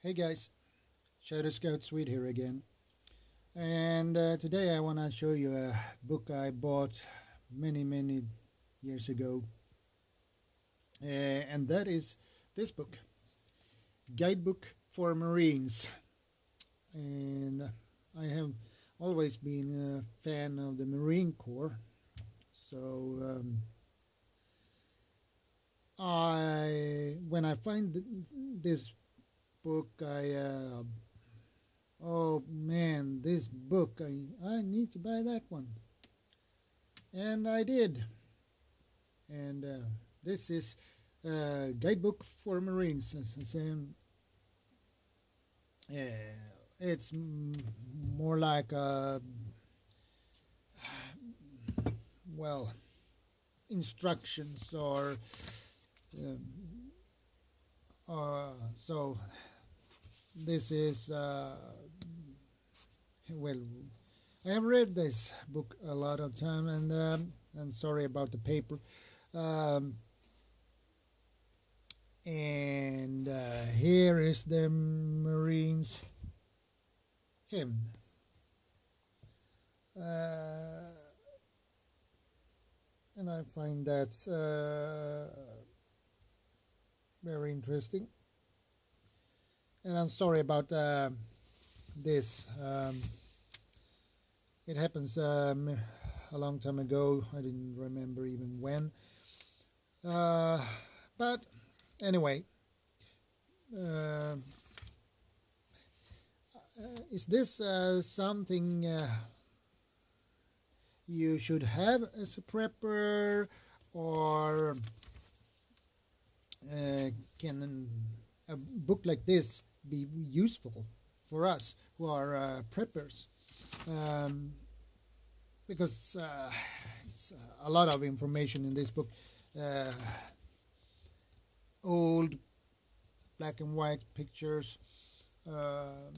Hey guys, Shadow Scout Swede here again. And today I want to show you a book I bought many years ago. And that is this book, Guidebook for Marines. And I have always been a fan of the Marine Corps. So when I find this book, oh man, this book, I need to buy that one. And I did. And this is Guidebook for Marines. It's more like instructions or so this is I have read this book a lot of time, and sorry about the paper. And here is the Marines hymn. And I find that very interesting. And I'm sorry about this. It happens a long time ago. I didn't remember even when. But anyway, is this something you should have as a prepper, or can a book like this be useful for us who are preppers? Because it's a lot of information in this book, old black and white pictures, and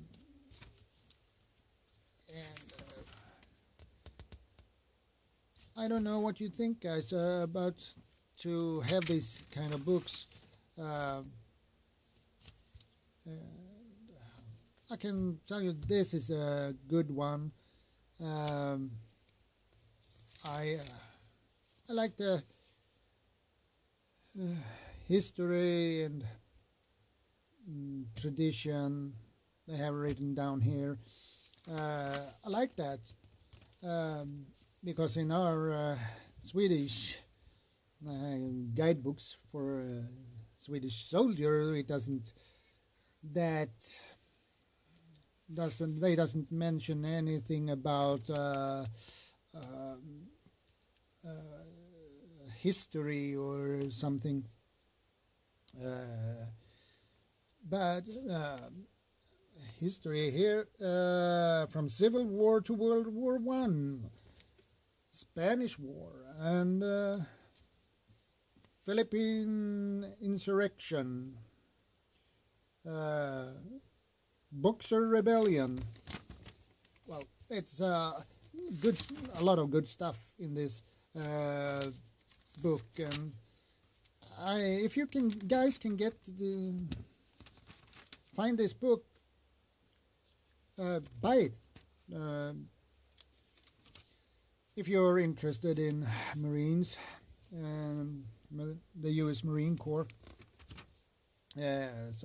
I don't know what you think, guys, about to have these kind of books. I can tell you this is a good one. I like the history and tradition they have written down here. I like that because in our Swedish guidebooks for a Swedish soldier, it doesn't mention anything about history or something, but history here from Civil War to World War I, Spanish War, and Philippine insurrection, Boxer Rebellion. Well, it's a lot of good stuff in this book, and if you guys can find this book, buy it. If you're interested in Marines and the U.S. Marine Corps, it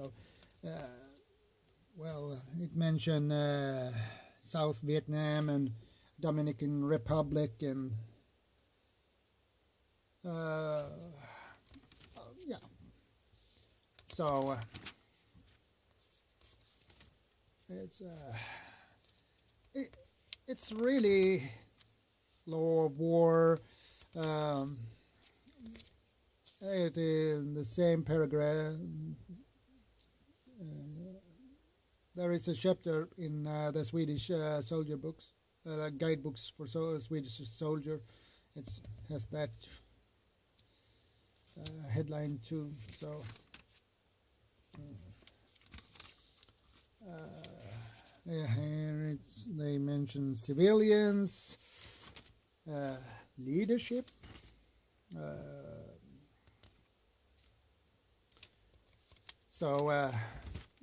mentioned South Vietnam and Dominican Republic, and so it's really law of war. It is in the same paragraph. There is a chapter in the Swedish soldier books, guidebooks for Swedish soldier. It has that headline too. So here they mention civilians, leadership,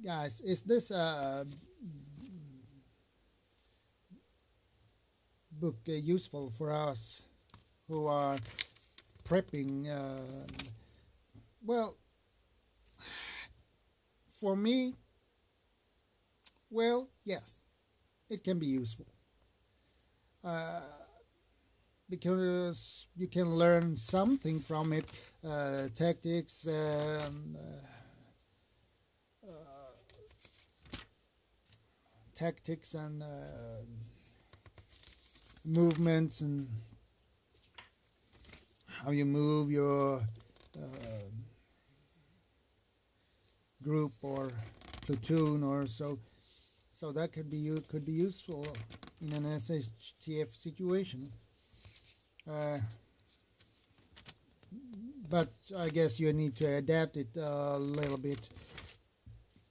guys, is this book useful for us who are prepping? Well, for me, well, yes, it can be useful. Because you can learn something from it, tactics and movements and how you move your group or platoon or so. So that could be useful in an SHTF situation. But I guess you need to adapt it a little bit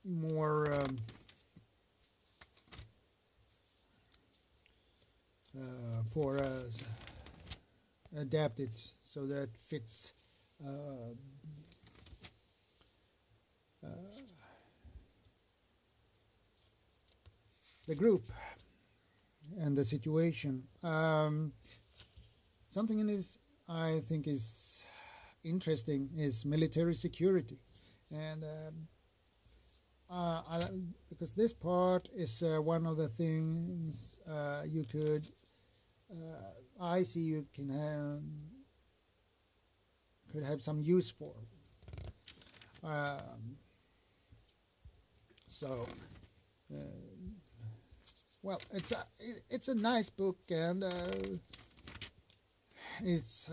more for adapt it so that fits the group and the situation. Something in this I think is interesting is military security, and because this part is one of the things you could I see you could have some use for. Well, it's a nice book, and it's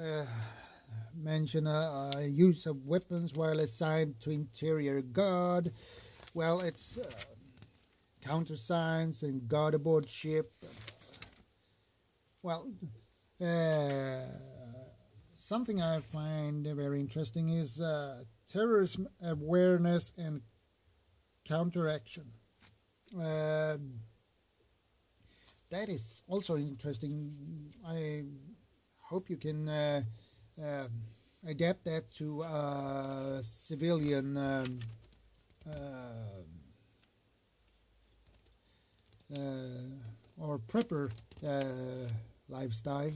mention use of weapons while assigned to interior guard. Well, it's countersigns and guard aboard ship. Well, something I find very interesting is terrorism awareness and counteraction. That is also interesting. I hope you can adapt that to civilian or prepper lifestyle.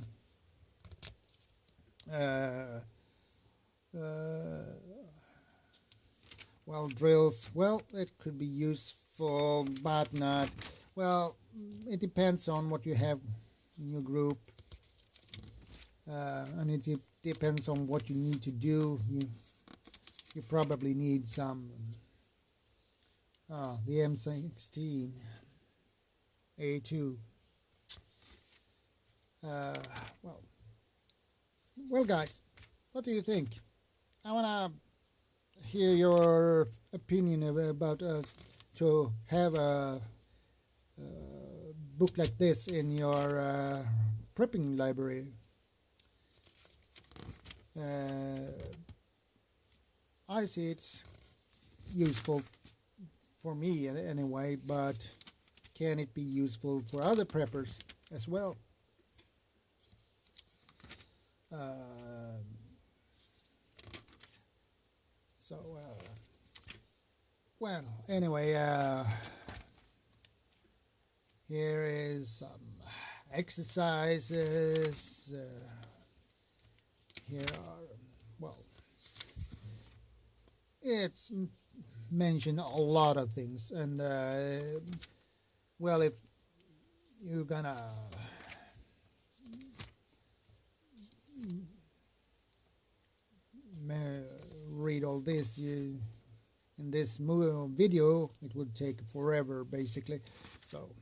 Well, drills, well, it could be useful, but not. Well, it depends on what you have in your group, and it depends on what you need to do. You probably need some the M16 A2. Well, guys, what do you think? I wanna hear your opinion about to have a book like this in your prepping library. I see it's useful for me anyway, but can it be useful for other preppers as well? Well, anyway, here is some exercises. Here are, well, it's mentioned a lot of things, and well, if you're gonna read all this in this video, it would take forever basically. So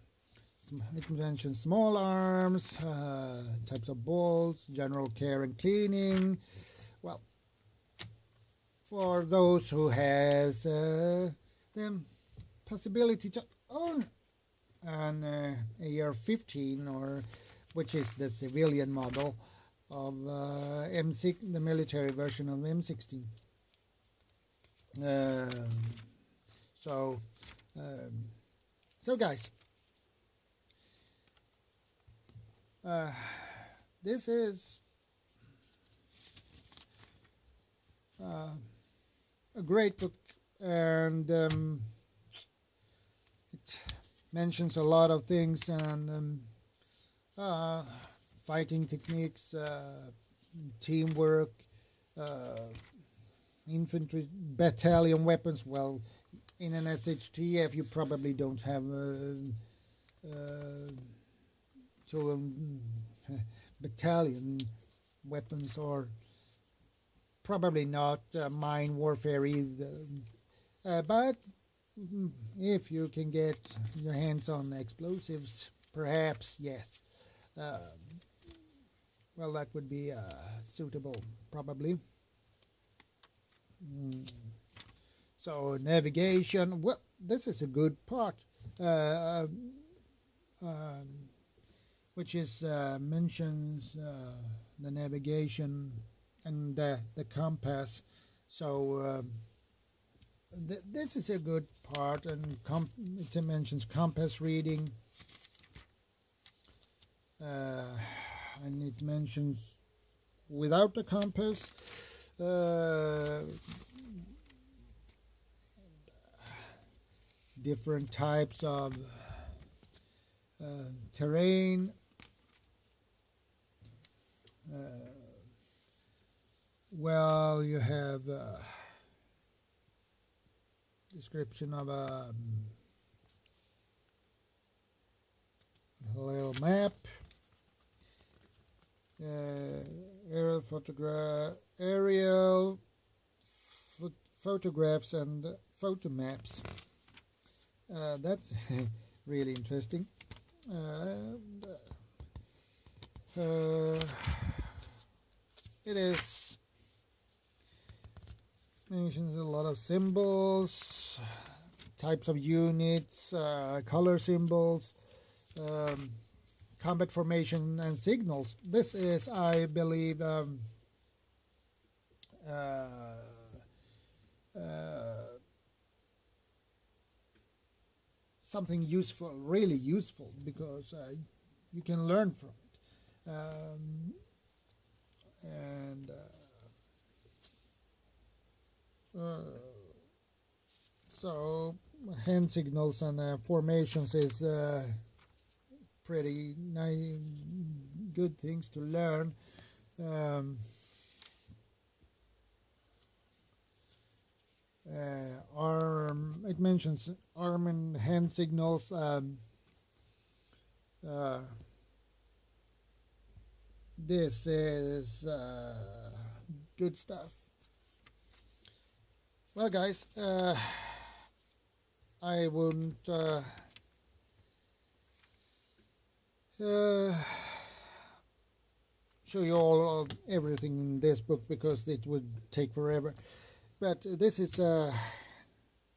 it mentions small arms, types of bolts, general care and cleaning. Well, for those who has the possibility to own an AR-15, or which is the civilian model of M6, the military version of M16. So guys, this is a great book, and mentions a lot of things and fighting techniques, teamwork, infantry, battalion weapons. Well, in an SHTF you probably don't have battalion weapons, or probably not mine warfare either. But if you can get your hands on explosives, perhaps yes. Well, that would be suitable, probably. So navigation. Well, this is a good part, which is mentions the navigation and the compass. So this is a good part, and it mentions compass reading, and it mentions without the compass. Different types of terrain, well, you have description of a little map, aerial photographs and photo maps. That's really interesting. It is mentions a lot of symbols, types of units, color symbols, combat formation and signals. This is, I believe, something useful, really useful, because you can learn from it. So hand signals and formations is pretty nice, good things to learn. It mentions arm and hand signals. This is good stuff. Well, guys, I wouldn't show you all of everything in this book because it would take forever. But this is,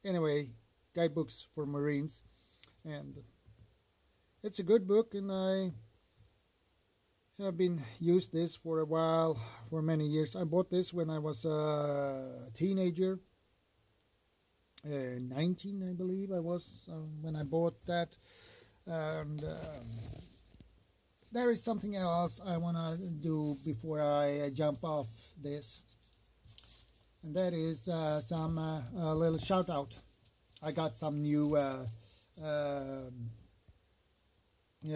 anyway, guidebooks for Marines, and it's a good book, and I have been used this for a while, for many years. I bought this when I was a teenager, 19, I believe I was when I bought that, and there is something else I want to do before I jump off this. And that is some little shout out. I got some new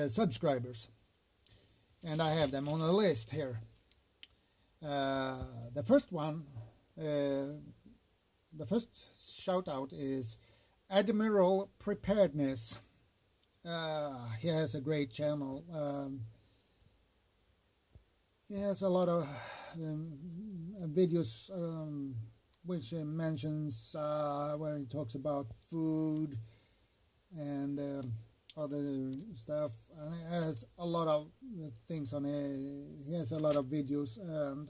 subscribers, and I have them on a list here. The first one, the first shout out is Admiral Preparedness. He has a great channel. He has a lot of videos which mentions where he talks about food and other stuff, and he has a lot of things on it. He has a lot of videos, and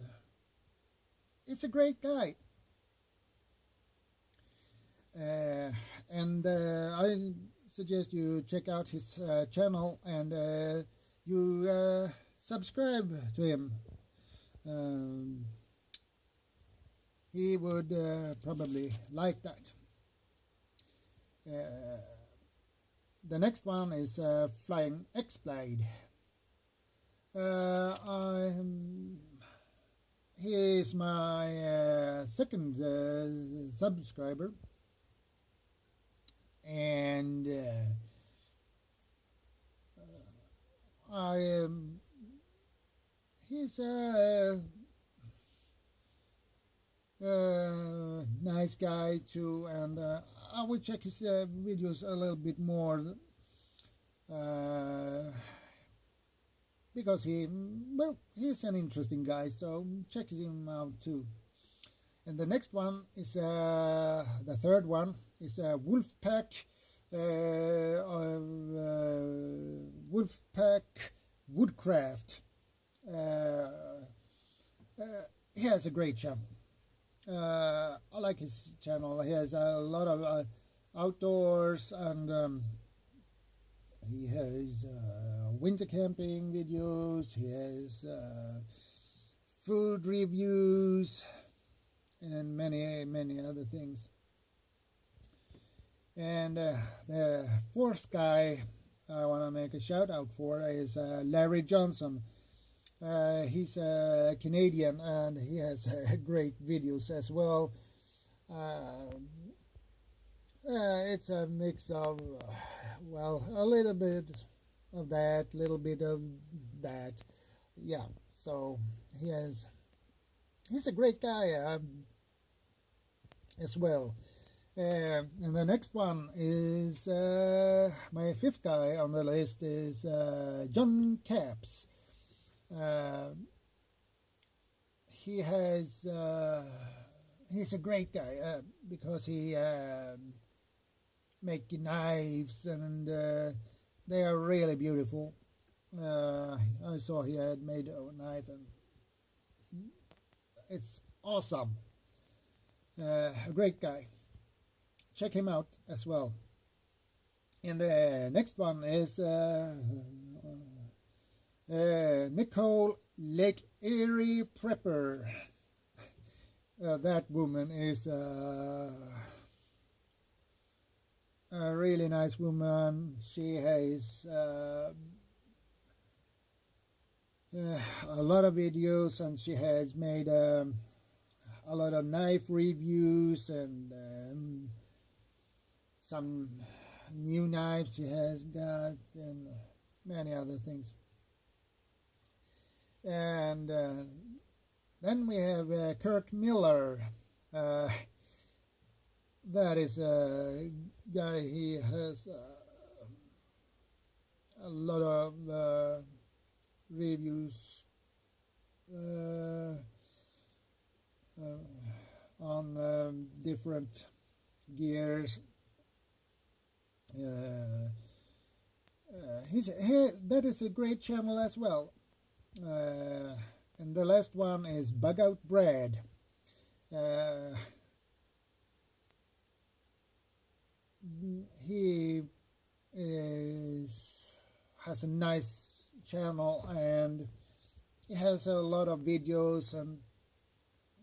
it's a great guy. And I suggest you check out his channel, and you subscribe to him. He would probably like that. The next one is Flying Axblade. He is my second subscriber, and he's a nice guy too, and I will check his videos a little bit more because he's an interesting guy, so check him out too. And the next one is the third one is Wolfpack Woodcraft. He has a great channel. I like his channel. He has a lot of outdoors, and he has winter camping videos. He has food reviews and many other things. And the fourth guy I want to make a shout out for is Larry Johnson. He's a Canadian, and he has great videos as well. It's a mix of, a little bit of that, little bit of that. Yeah, so he's a great guy as well. And the next one is my fifth guy on the list is John Capps. He's a great guy because he make knives, and they are really beautiful. I saw he had made a knife, and it's awesome. A great guy. Check him out as well. And the next one is Nicole Lake Prepper. That woman is a really nice woman. She has a lot of videos, and she has made a lot of knife reviews and some new knives she has got, and many other things. And then we have Kirk Miller. That is a guy. He has a lot of reviews on different gears. That is a great channel as well. And the last one is Butteredbread. He has a nice channel, and he has a lot of videos, and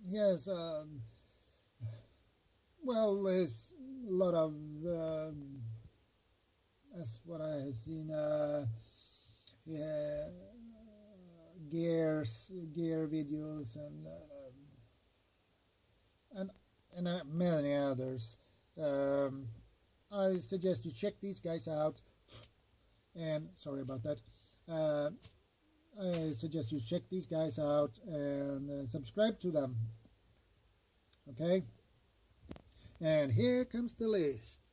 he has there's a lot of that's what I have seen. Gear videos, and many others. I suggest you check these guys out. And sorry about that. I suggest you check these guys out and subscribe to them. Okay. And here comes the list.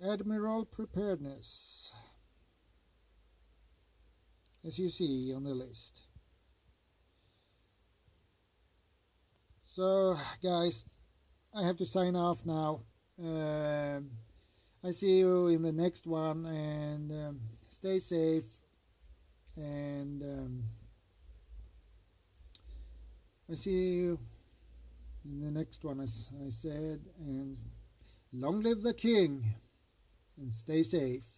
Admiral Preparedness, as you see on the list. So guys, I have to sign off now. I see you in the next one, and stay safe, and I see you in the next one, as I said, and long live the king. And stay safe.